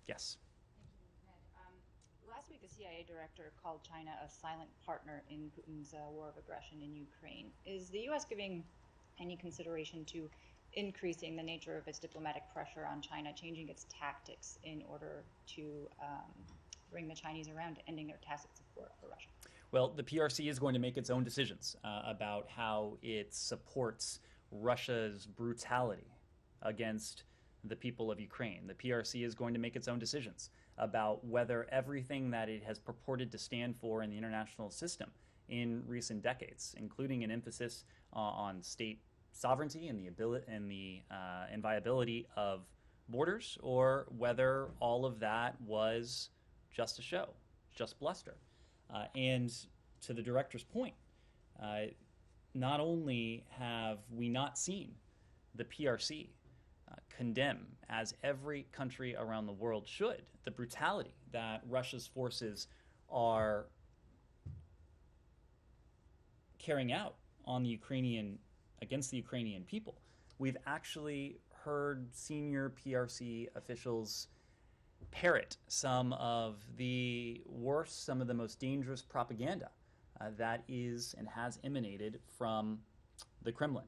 Yes. Thank you, Ned. Last week, the CIA director called China a silent partner in Putin's war of aggression in Ukraine. Is the U.S. giving any consideration to increasing the nature of its diplomatic pressure on China, changing its tactics in order to bring the Chinese around to ending their tacit support for Russia? Well, the PRC is going to make its own decisions about how it supports Russia's brutality against the people of Ukraine. The PRC is going to make its own decisions about whether everything that it has purported to stand for in the international system in recent decades, including an emphasis on state sovereignty and the ability and the inviolability of borders, or whether all of that was just a show, just bluster. And to the director's point, not only have we not seen the PRC condemn, as every country around the world should, the brutality that Russia's forces are carrying out on the Ukrainian against the Ukrainian people. We've actually heard senior PRC officials parrot some of the worst, some of the most dangerous propaganda that is and has emanated from the Kremlin.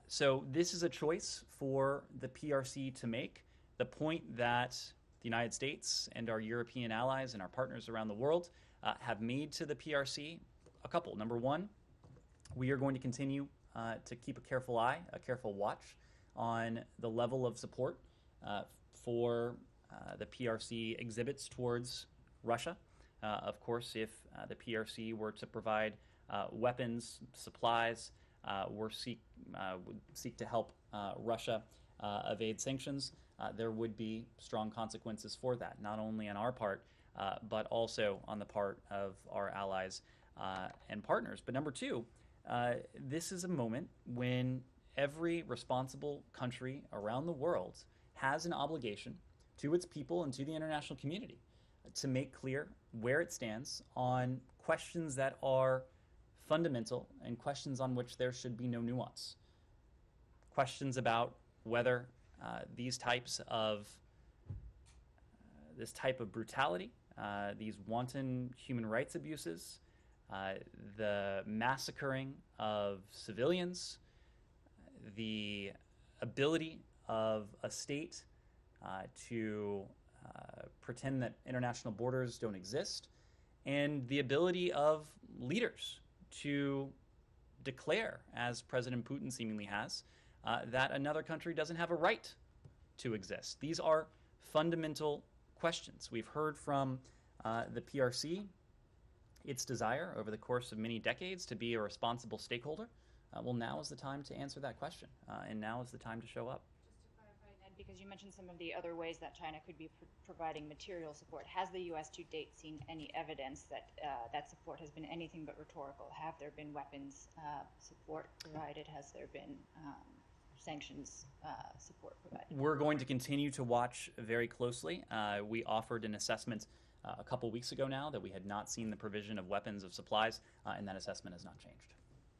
So this is a choice for the PRC to make. The point that the United States and our European allies and our partners around the world have made to the PRC, a couple. Number one, we are going to continue to keep a careful eye, a careful watch on the level of support for the PRC exhibits towards Russia. Of course, if the PRC were to provide weapons, supplies, would seek to help Russia evade sanctions, there would be strong consequences for that, not only on our part, but also on the part of our allies and partners. But number two, this is a moment when every responsible country around the world has an obligation to its people and to the international community to make clear where it stands on questions that are fundamental and questions on which there should be no nuance. Questions about whether this type of brutality, these wanton human rights abuses, the massacring of civilians, the ability of a state to pretend that international borders don't exist, and the ability of leaders to declare, as President Putin seemingly has, that another country doesn't have a right to exist. These are fundamental questions. We've heard from the PRC its desire over the course of many decades to be a responsible stakeholder. Well, now is the time to answer that question, and now is the time to show up. Just to clarify, Ned, because you mentioned some of the other ways that China could be providing material support, has the U.S. to date seen any evidence that that support has been anything but rhetorical? Have there been weapons support provided? Has there been sanctions support provided? We're going to continue to watch very closely. We offered an assessment a couple weeks ago now that we had not seen the provision of weapons of supplies, and that assessment has not changed.